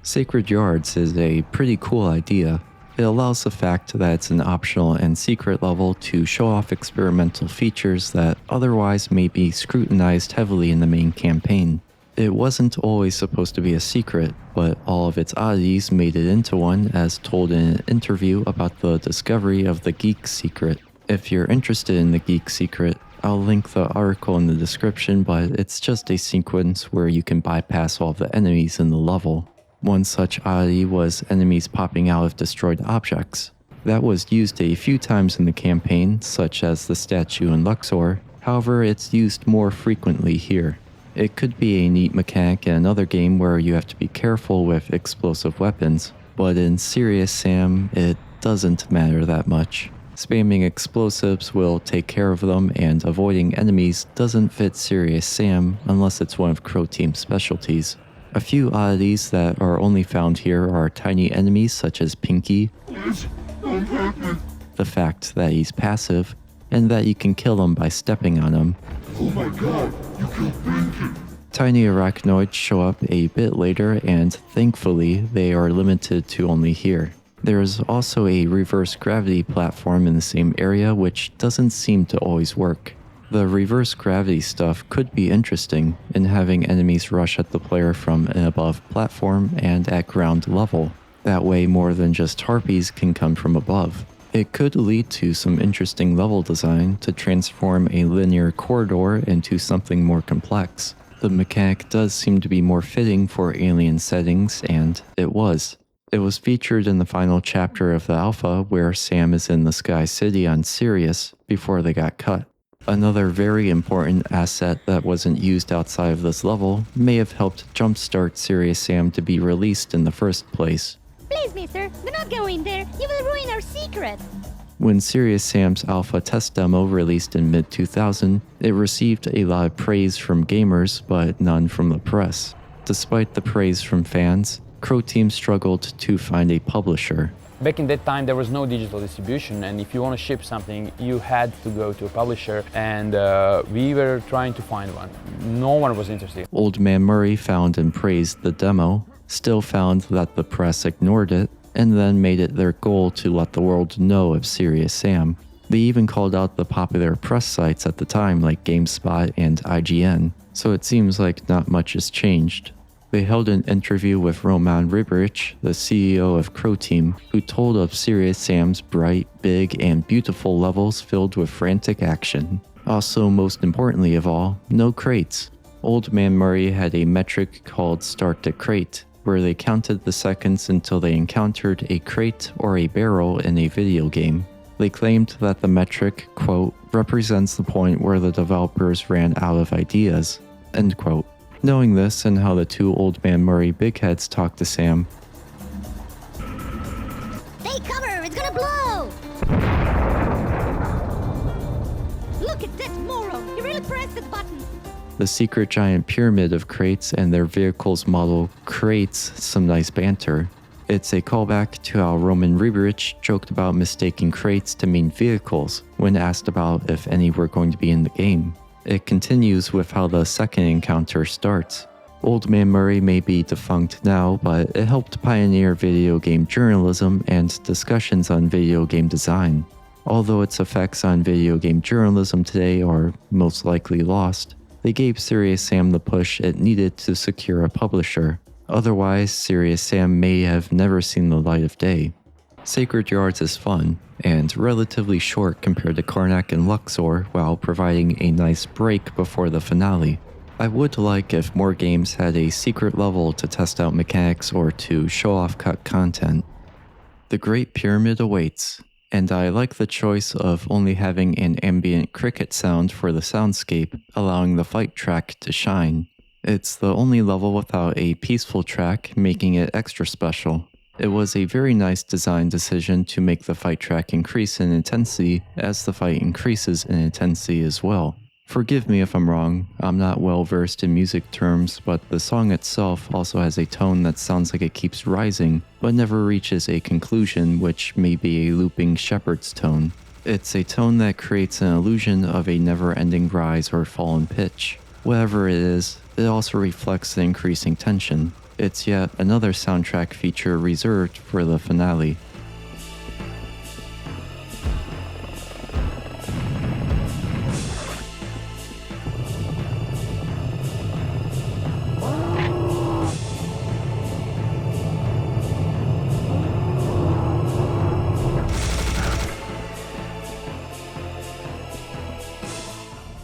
Sacred Yards is a pretty cool idea. It allows the fact that it's an optional and secret level to show off experimental features that otherwise may be scrutinized heavily in the main campaign. It wasn't always supposed to be a secret, but all of its oddities made it into one, as told in an interview about the discovery of the Geek Secret. If you're interested in the Geek Secret, I'll link the article in the description, but it's just a sequence where you can bypass all of the enemies in the level. One such oddity was enemies popping out of destroyed objects. That was used a few times in the campaign, such as the statue in Luxor, however it's used more frequently here. It could be a neat mechanic in another game where you have to be careful with explosive weapons, but in Serious Sam, it doesn't matter that much. Spamming explosives will take care of them, and avoiding enemies doesn't fit Serious Sam unless it's one of Crow Team's specialties. A few oddities that are only found here are tiny enemies such as Pinky, the fact that he's passive, and that you can kill him by stepping on him. Oh my god, you killed Pinky! Tiny arachnoids show up a bit later, and thankfully they are limited to only here. There is also a reverse gravity platform in the same area, which doesn't seem to always work. The reverse gravity stuff could be interesting in having enemies rush at the player from an above platform and at ground level. That way more than just harpies can come from above. It could lead to some interesting level design to transform a linear corridor into something more complex. The mechanic does seem to be more fitting for alien settings, and it was. It was featured in the final chapter of the alpha where Sam is in the Sky City on Sirius before they got cut. Another very important asset that wasn't used outside of this level may have helped jumpstart Serious Sam to be released in the first place. Please, mister, do not go in there. You will ruin our secret. When Serious Sam's alpha test demo released in mid-2000, it received a lot of praise from gamers, but none from the press. Despite the praise from fans, Crow Team struggled to find a publisher. Back in that time, there was no digital distribution, and if you want to ship something, you had to go to a publisher, and we were trying to find one. No one was interested. Old Man Murray found and praised the demo, still found that the press ignored it, and then made it their goal to let the world know of Serious Sam. They even called out the popular press sites at the time like GameSpot and IGN, so it seems like not much has changed. They held an interview with Roman Riberich, the CEO of Crow Team, who told of Serious Sam's bright, big, and beautiful levels filled with frantic action. Also, most importantly of all, no crates. Old Man Murray had a metric called Start to Crate, where they counted the seconds until they encountered a crate or a barrel in a video game. They claimed that the metric, quote, represents the point where the developers ran out of ideas, end quote. Knowing this and how the two Old Man Murray big heads talked to Sam, Take cover, it's gonna blow! Look at that moron! He really pressed the button! the secret giant pyramid of crates and their vehicles model creates some nice banter. It's a callback to how Roman Riberich joked about mistaking crates to mean vehicles when asked about if any were going to be in the game. It continues with how the second encounter starts. Old Man Murray may be defunct now, but it helped pioneer video game journalism and discussions on video game design. Although its effects on video game journalism today are most likely lost, they gave Serious Sam the push it needed to secure a publisher. Otherwise, Serious Sam may have never seen the light of day. Sacred Yards is fun, and relatively short compared to Karnak and Luxor, while providing a nice break before the finale. I would like if more games had a secret level to test out mechanics or to show off cut content. The Great Pyramid awaits, and I like the choice of only having an ambient cricket sound for the soundscape, allowing the fight track to shine. It's the only level without a peaceful track, making it extra special. It was a very nice design decision to make the fight track increase in intensity as the fight increases in intensity as well. Forgive me if I'm wrong, I'm not well versed in music terms, but the song itself also has a tone that sounds like it keeps rising, but never reaches a conclusion, which may be a looping shepherd's tone. It's a tone that creates an illusion of a never-ending rise or fall in pitch. Whatever it is, it also reflects the increasing tension. It's yet another soundtrack feature reserved for the finale.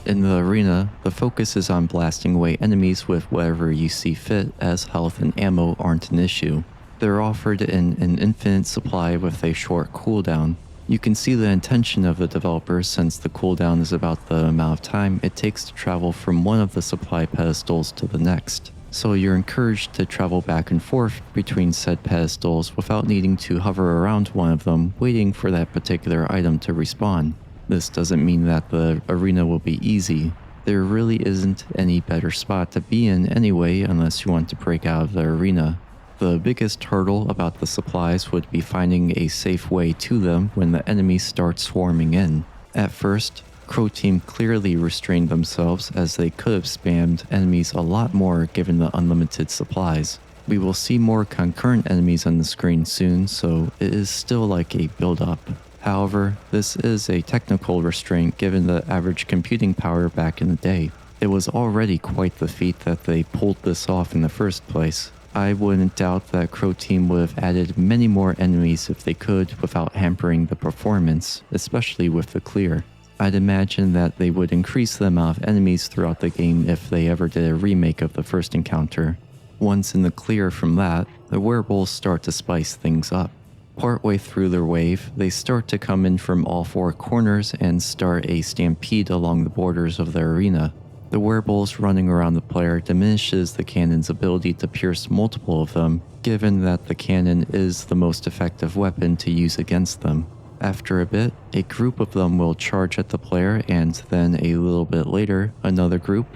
In the arena, the focus is on blasting away enemies with whatever you see fit, as health and ammo aren't an issue. They're offered in an infinite supply with a short cooldown. You can see the intention of the developers, since the cooldown is about the amount of time it takes to travel from one of the supply pedestals to the next. So you're encouraged to travel back and forth between said pedestals without needing to hover around one of them waiting for that particular item to respawn. This doesn't mean that the arena will be easy. There really isn't any better spot to be in anyway unless you want to break out of the arena. The biggest hurdle about the supplies would be finding a safe way to them when the enemies start swarming in. At first, Crow Team clearly restrained themselves, as they could have spammed enemies a lot more given the unlimited supplies. We will see more concurrent enemies on the screen soon, so it is still like a build-up. However, this is a technical restraint given the average computing power back in the day. It was already quite the feat that they pulled this off in the first place. I wouldn't doubt that Crow Team would have added many more enemies if they could without hampering the performance, especially with the clear. I'd imagine that they would increase the amount of enemies throughout the game if they ever did a remake of the first encounter. Once in the clear from that, the werewolves start to spice things up. Partway through their wave, they start to come in from all four corners and start a stampede along the borders of the arena. The werewolves running around the player diminishes the cannon's ability to pierce multiple of them, given that the cannon is the most effective weapon to use against them. After a bit, a group of them will charge at the player, and then a little bit later, another group,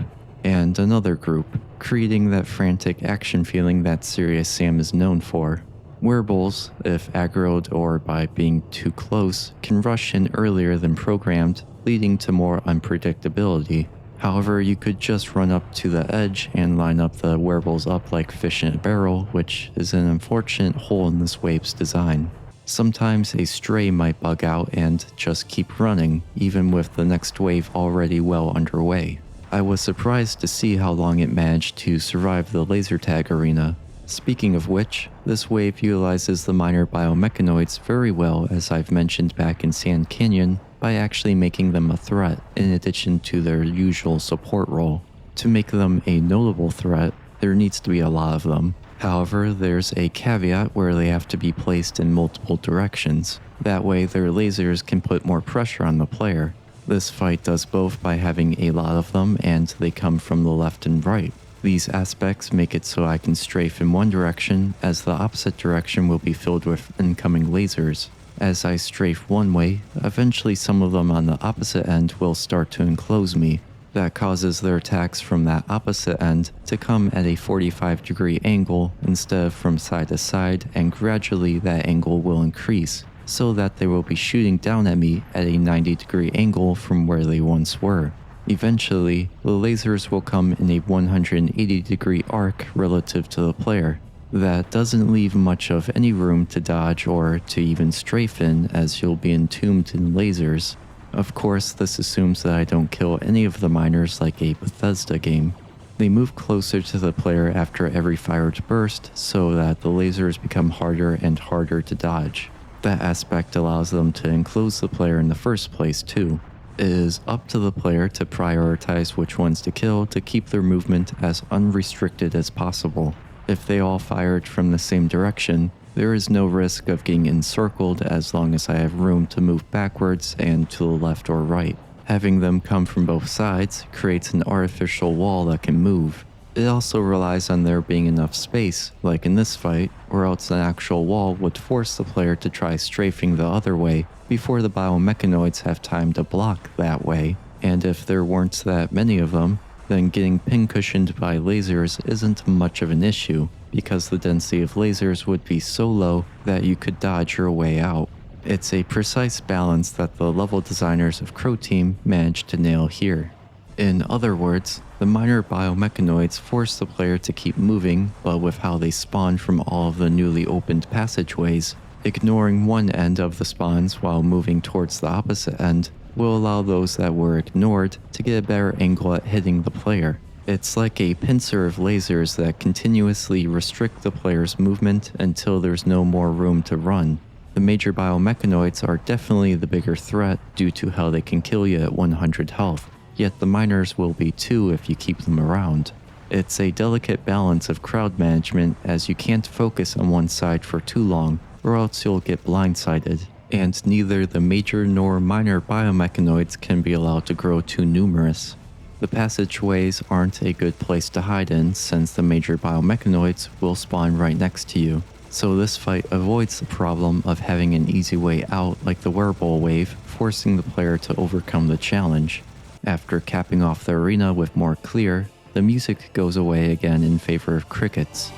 and another group, creating that frantic action feeling that Serious Sam is known for. Werewolves, if aggroed or by being too close, can rush in earlier than programmed, leading to more unpredictability. However, you could just run up to the edge and line up the werewolves up like fish in a barrel, which is an unfortunate hole in this wave's design. Sometimes a stray might bug out and just keep running, even with the next wave already well underway. I was surprised to see how long it managed to survive the laser tag arena. Speaking of which, this wave utilizes the minor biomechanoids very well, as I've mentioned back in Sand Canyon, by actually making them a threat in addition to their usual support role. To make them a notable threat, there needs to be a lot of them. However, there's a caveat where they have to be placed in multiple directions. That way their lasers can put more pressure on the player. This fight does both by having a lot of them, and they come from the left and right. These aspects make it so I can strafe in one direction, as the opposite direction will be filled with incoming lasers. As I strafe one way, eventually some of them on the opposite end will start to enclose me. That causes their attacks from that opposite end to come at a 45-degree angle instead of from side to side, and gradually that angle will increase, so that they will be shooting down at me at a 90-degree angle from where they once were. Eventually, the lasers will come in a 180-degree arc relative to the player. That doesn't leave much of any room to dodge or to even strafe in, as you'll be entombed in lasers. Of course, this assumes that I don't kill any of the miners like a Bethesda game. They move closer to the player after every fired burst, so that the lasers become harder and harder to dodge. That aspect allows them to enclose the player in the first place too. It is up to the player to prioritize which ones to kill to keep their movement as unrestricted as possible. If they all fired from the same direction, there is no risk of getting encircled as long as I have room to move backwards and to the left or right. Having them come from both sides creates an artificial wall that can move. It also relies on there being enough space, like in this fight, or else an actual wall would force the player to try strafing the other way before the biomechanoids have time to block that way, and if there weren't that many of them, then getting pincushioned by lasers isn't much of an issue, because the density of lasers would be so low that you could dodge your way out. It's a precise balance that the level designers of Crow Team managed to nail here. In other words, the minor biomechanoids force the player to keep moving, but with how they spawn from all of the newly opened passageways, ignoring one end of the spawns while moving towards the opposite end will allow those that were ignored to get a better angle at hitting the player. It's like a pincer of lasers that continuously restrict the player's movement until there's no more room to run. The major biomechanoids are definitely the bigger threat due to how they can kill you at 100 health, yet the minors will be too if you keep them around. It's a delicate balance of crowd management as you can't focus on one side for too long or else you'll get blindsided, and neither the major nor minor biomechanoids can be allowed to grow too numerous. The passageways aren't a good place to hide in since the major biomechanoids will spawn right next to you, so this fight avoids the problem of having an easy way out like the wearable wave, forcing the player to overcome the challenge. After capping off the arena with more clear, the music goes away again in favor of crickets.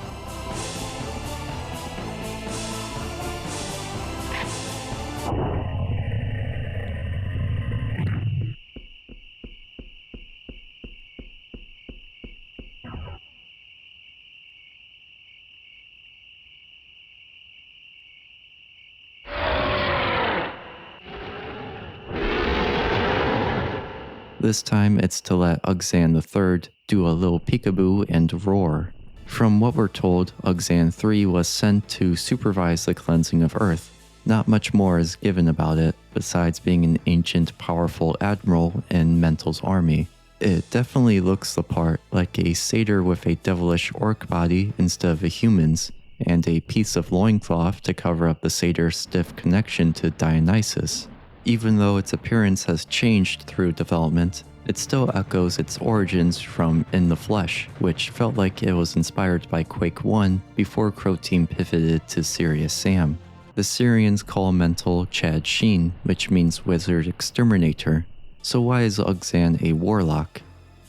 This time it's to let Ugzan III do a little peekaboo and roar. From what we're told, Ugzan III was sent to supervise the cleansing of Earth. Not much more is given about it, besides being an ancient, powerful admiral in Mental's army. It definitely looks the part, like a satyr with a devilish orc body instead of a human's, and a piece of loincloth to cover up the satyr's stiff connection to Dionysus. Even though its appearance has changed through development, it still echoes its origins from In the Flesh, which felt like it was inspired by Quake 1 before Crow Team pivoted to Serious Sam. The Syrians call Mental Chad Sheen, which means Wizard Exterminator, so why is Ugzan a warlock?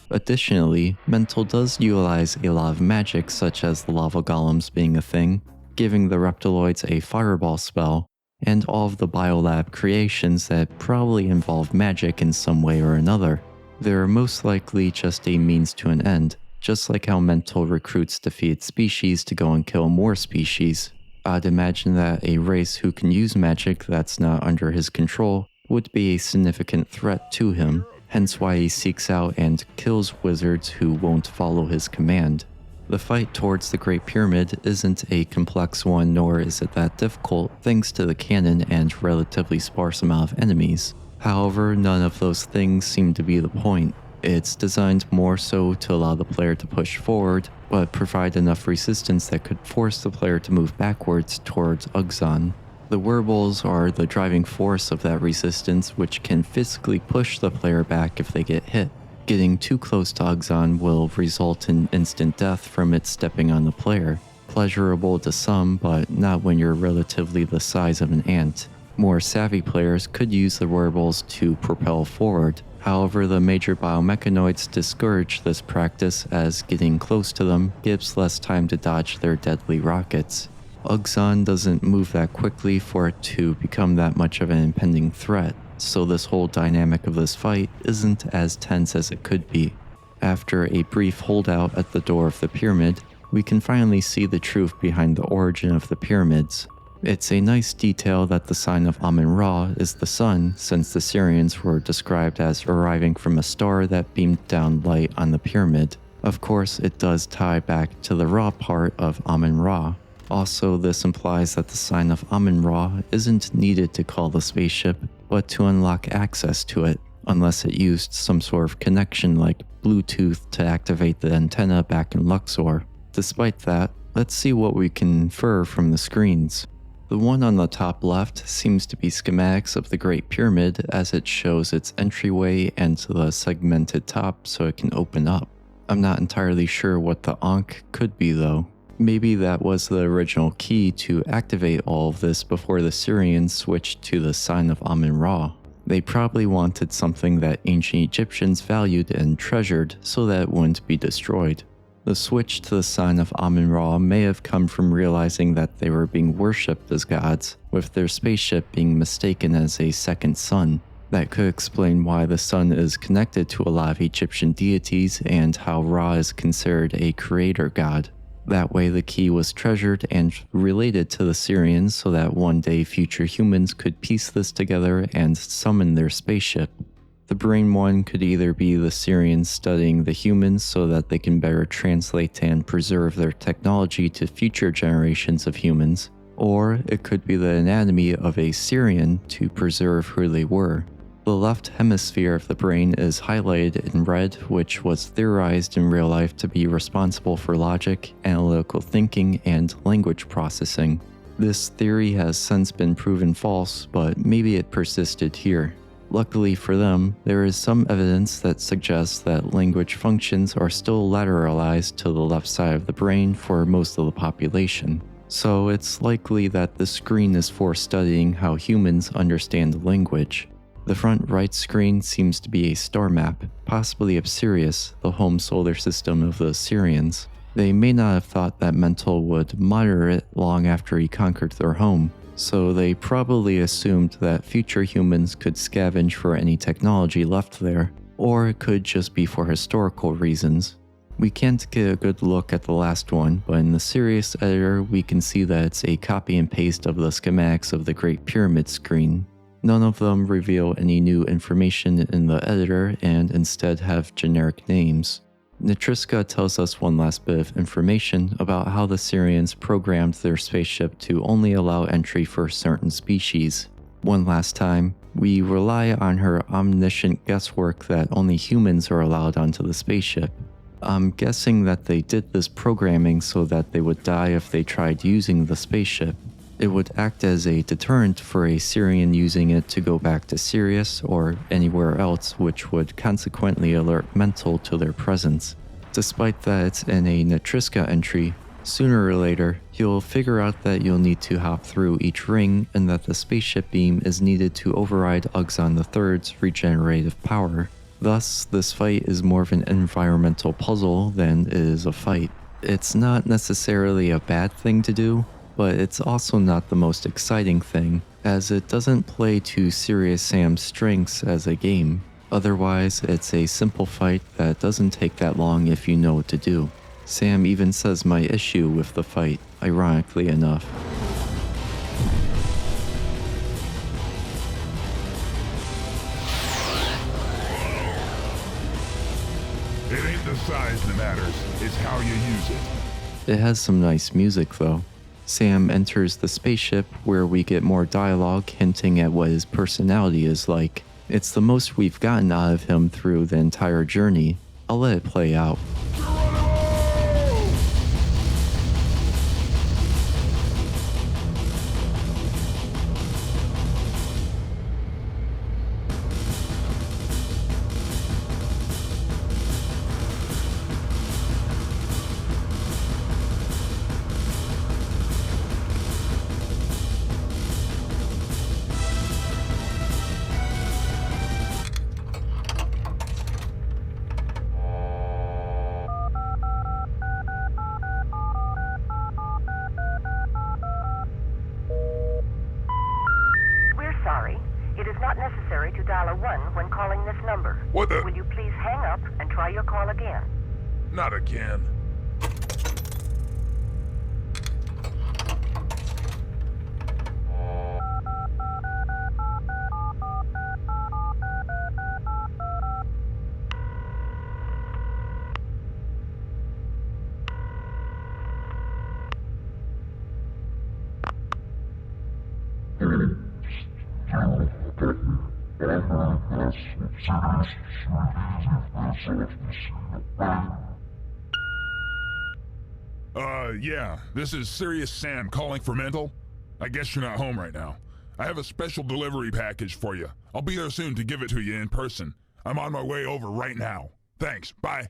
Additionally, Mental does utilize a lot of magic such as the lava golems being a thing, giving the reptiloids a fireball spell, and all of the biolab creations that probably involve magic in some way or another. They're most likely just a means to an end, just like how Mental recruits defeated species to go and kill more species. I'd imagine that a race who can use magic that's not under his control would be a significant threat to him, hence why he seeks out and kills wizards who won't follow his command. The fight towards the Great Pyramid isn't a complex one, nor is it that difficult thanks to the cannon and relatively sparse amount of enemies. However, none of those things seem to be the point. It's designed more so to allow the player to push forward, but provide enough resistance that could force the player to move backwards towards Ugzan. The wearables are the driving force of that resistance, which can physically push the player back if they get hit. Getting too close to Ugzan will result in instant death from it stepping on the player. Pleasurable to some, but not when you're relatively the size of an ant. More savvy players could use the wearables to propel forward. However, the major biomechanoids discourage this practice as getting close to them gives less time to dodge their deadly rockets. Ugzan doesn't move that quickly for it to become that much of an impending threat, so this whole dynamic of this fight isn't as tense as it could be. After a brief holdout at the door of the pyramid, we can finally see the truth behind the origin of the pyramids. It's a nice detail that the sign of Amun-Ra is the sun, since the Syrians were described as arriving from a star that beamed down light on the pyramid. Of course, it does tie back to the Ra part of Amun-Ra. Also, this implies that the sign of Amun-Ra isn't needed to call the spaceship, but to unlock access to it, unless it used some sort of connection like Bluetooth to activate the antenna back in Luxor. Despite that, let's see what we can infer from the screens. The one on the top left seems to be schematics of the Great Pyramid as it shows its entryway and the segmented top so it can open up. I'm not entirely sure what the Ankh could be though. Maybe that was the original key to activate all of this before the Syrians switched to the sign of Amun-Ra. They probably wanted something that ancient Egyptians valued and treasured so that it wouldn't be destroyed. The switch to the sign of Amun-Ra may have come from realizing that they were being worshipped as gods, with their spaceship being mistaken as a second sun. That could explain why the sun is connected to a lot of Egyptian deities and how Ra is considered a creator god. That way the key was treasured and related to the Syrians so that one day future humans could piece this together and summon their spaceship. The brain one could either be the Syrians studying the humans so that they can better translate and preserve their technology to future generations of humans, or it could be the anatomy of a Syrian to preserve who they were. The left hemisphere of the brain is highlighted in red, which was theorized in real life to be responsible for logic, analytical thinking, and language processing. This theory has since been proven false, but maybe it persisted here. Luckily for them, there is some evidence that suggests that language functions are still lateralized to the left side of the brain for most of the population. So it's likely that the screen is for studying how humans understand language. The front right screen seems to be a star map, possibly of Sirius, the home solar system of the Syrians. They may not have thought that Mental would monitor it long after he conquered their home, so they probably assumed that future humans could scavenge for any technology left there, or it could just be for historical reasons. We can't get a good look at the last one, but in the Sirius editor we can see that it's a copy and paste of the schematics of the Great Pyramid screen. None of them reveal any new information in the editor and instead have generic names. Nitriska tells us one last bit of information about how the Syrians programmed their spaceship to only allow entry for certain species. One last time, we rely on her omniscient guesswork that only humans are allowed onto the spaceship. I'm guessing that they did this programming so that they would die if they tried using the spaceship. It would act as a deterrent for a Syrian using it to go back to Sirius or anywhere else, which would consequently alert Mental to their presence. Despite that it's in a Nitriska entry, sooner or later, you'll figure out that you'll need to hop through each ring and that the spaceship beam is needed to override Uxon III's regenerative power. Thus, this fight is more of an environmental puzzle than it is a fight. It's not necessarily a bad thing to do, but it's also not the most exciting thing, as it doesn't play to Serious Sam's strengths as a game. Otherwise, it's a simple fight that doesn't take that long if you know what to do. Sam even says my issue with the fight, ironically enough. It ain't the size that matters, it's how you use it. It has some nice music though. Sam enters the spaceship where we get more dialogue hinting at what his personality is like. It's the most we've gotten out of him through the entire journey. I'll let it play out. Sorry, it is not necessary to dial a 1 when calling this number. What the? Will you please hang up and try your call again? Not again. Yeah, this is Serious Sam calling for Mental. I guess you're not home right now. I have a special delivery package for you. I'll be there soon to give it to you in person. I'm on my way over right now. Thanks, bye.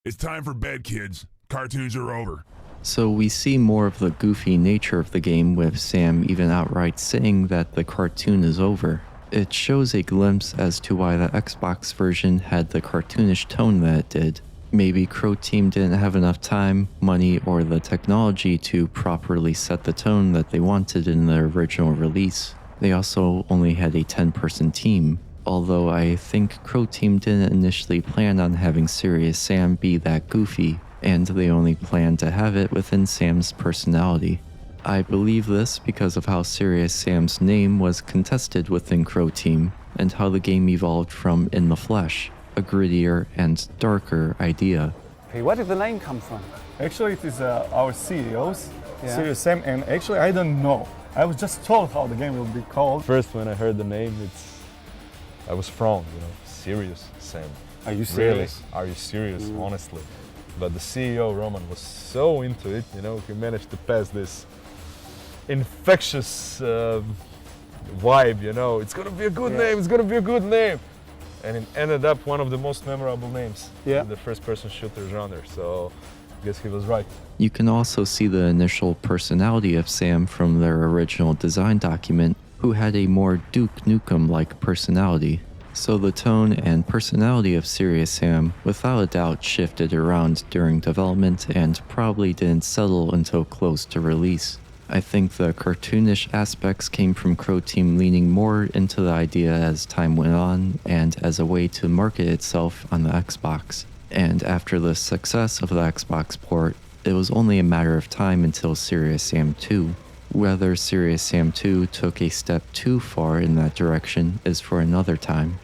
It's time for bed, kids. Cartoons are over. So we see more of the goofy nature of the game, with Sam even outright saying that the cartoon is over. It shows a glimpse as to why the Xbox version had the cartoonish tone that it did. Maybe Crow Team didn't have enough time, money, or the technology to properly set the tone that they wanted in the original release. They also only had a 10-person team, although I think Crow Team didn't initially plan on having Serious Sam be that goofy, and they only planned to have it within Sam's personality. I believe this because of how Serious Sam's name was contested within Crow Team, and how the game evolved from In the Flesh, a grittier and darker idea. Hey, where did the name come from? Actually, it is our CEO's, Serious Sam, and actually I don't know. I was just told how the game will be called. First, when I heard the name, I was thrown, Serious Sam. Are you serious? Really? Are you serious, honestly? But the CEO, Roman, was so into it, he managed to pass this infectious vibe, it's gonna be a good name, it's gonna be a good name. And it ended up one of the most memorable names in the first-person shooter genre, so I guess he was right. You can also see the initial personality of Sam from their original design document, who had a more Duke Nukem-like personality. So the tone and personality of Serious Sam without a doubt shifted around during development and probably didn't settle until close to release. I think the cartoonish aspects came from Crow Team leaning more into the idea as time went on and as a way to market itself on the Xbox. And after the success of the Xbox port, it was only a matter of time until Serious Sam 2. Whether Serious Sam 2 took a step too far in that direction is for another time.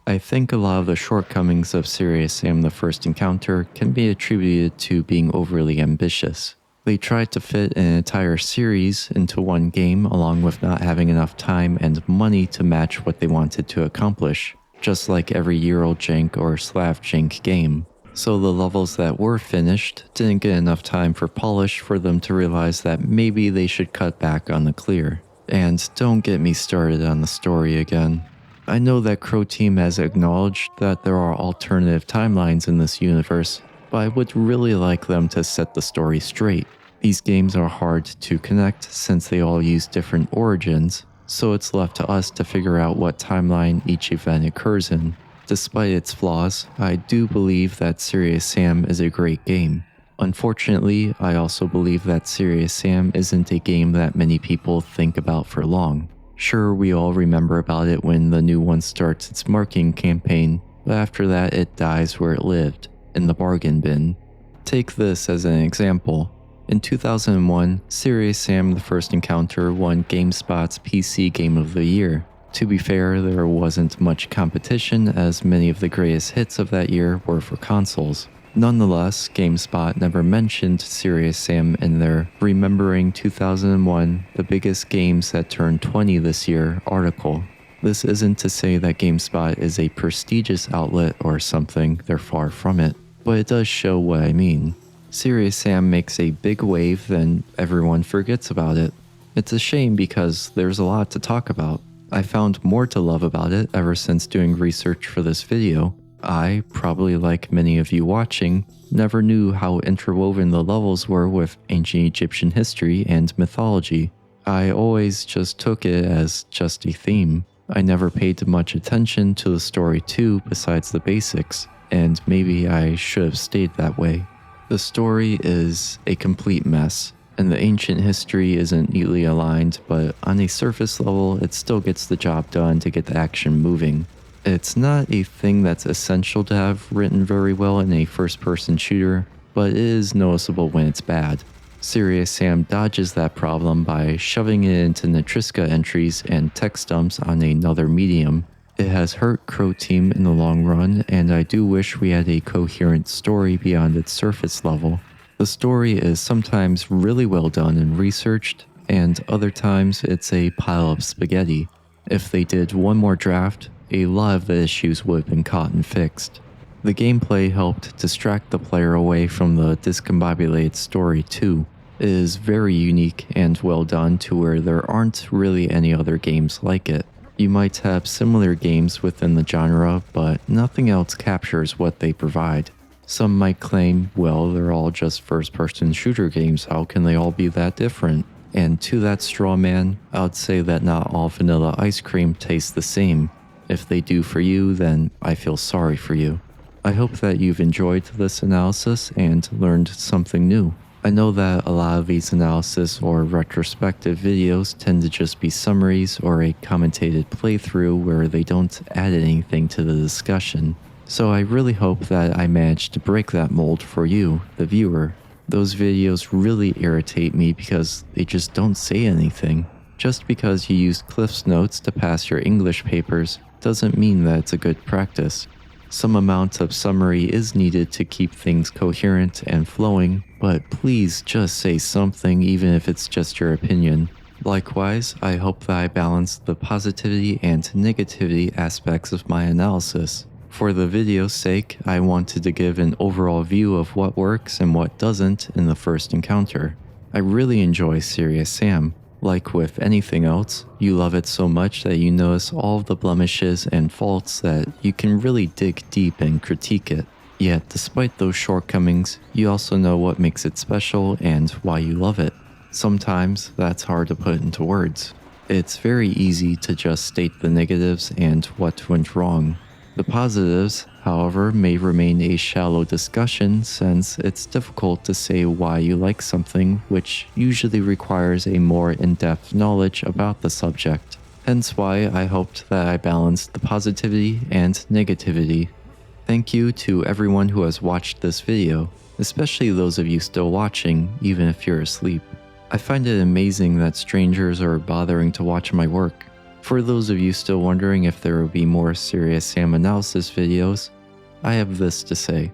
I think a lot of the shortcomings of Serious Sam the First Encounter can be attributed to being overly ambitious. They tried to fit an entire series into one game along with not having enough time and money to match what they wanted to accomplish, just like every Eurojank or Slavjank game. So the levels that were finished didn't get enough time for polish for them to realize that maybe they should cut back on the clear. And don't get me started on the story again. I know that Crow Team has acknowledged that there are alternative timelines in this universe, but I would really like them to set the story straight. These games are hard to connect since they all use different origins, so it's left to us to figure out what timeline each event occurs in. Despite its flaws, I do believe that Serious Sam is a great game. Unfortunately, I also believe that Serious Sam isn't a game that many people think about for long. Sure, we all remember about it when the new one starts its marketing campaign, but after that it dies where it lived, in the bargain bin. Take this as an example. In 2001, Serious Sam the First Encounter won GameSpot's PC Game of the Year. To be fair, there wasn't much competition as many of the greatest hits of that year were for consoles. Nonetheless, GameSpot never mentioned Serious Sam in their Remembering 2001, the Biggest Games That Turned 20 This Year article. This isn't to say that GameSpot is a prestigious outlet or something, they're far from it, but it does show what I mean. Serious Sam makes a big wave, then everyone forgets about it. It's a shame because there's a lot to talk about. I found more to love about it ever since doing research for this video. I, probably like many of you watching, never knew how interwoven the levels were with ancient Egyptian history and mythology. I always just took it as just a theme. I never paid much attention to the story too besides the basics, and maybe I should have stayed that way. The story is a complete mess, and the ancient history isn't neatly aligned, but on a surface level, it still gets the job done to get the action moving. It's not a thing that's essential to have written very well in a first-person shooter, but it is noticeable when it's bad. Serious Sam dodges that problem by shoving it into Natriska entries and text dumps on another medium. It has hurt Crow Team in the long run, and I do wish we had a coherent story beyond its surface level. The story is sometimes really well done and researched, and other times it's a pile of spaghetti. If they did one more draft, a lot of the issues would have been caught and fixed. The gameplay helped distract the player away from the discombobulated story too. It is very unique and well done to where there aren't really any other games like it. You might have similar games within the genre, but nothing else captures what they provide. Some might claim, well, they're all just first-person shooter games, how can they all be that different? And to that straw man, I would say that not all vanilla ice cream tastes the same. If they do for you, then I feel sorry for you. I hope that you've enjoyed this analysis and learned something new. I know that a lot of these analysis or retrospective videos tend to just be summaries or a commentated playthrough where they don't add anything to the discussion. So I really hope that I managed to break that mold for you, the viewer. Those videos really irritate me because they just don't say anything. Just because you used Cliff's Notes to pass your English papers doesn't mean that it's a good practice. Some amount of summary is needed to keep things coherent and flowing, but please just say something even if it's just your opinion. Likewise, I hope that I balanced the positivity and negativity aspects of my analysis. For the video's sake, I wanted to give an overall view of what works and what doesn't in the first encounter. I really enjoy Serious Sam. Like with anything else, you love it so much that you notice all of the blemishes and faults that you can really dig deep and critique it. Yet, despite those shortcomings, you also know what makes it special and why you love it. Sometimes that's hard to put into words. It's very easy to just state the negatives and what went wrong. The positives, however, may remain a shallow discussion since it's difficult to say why you like something, which usually requires a more in-depth knowledge about the subject. Hence why I hoped that I balanced the positivity and negativity. Thank you to everyone who has watched this video, especially those of you still watching, even if you're asleep. I find it amazing that strangers are bothering to watch my work. For those of you still wondering if there will be more Serious Sam analysis videos, I have this to say.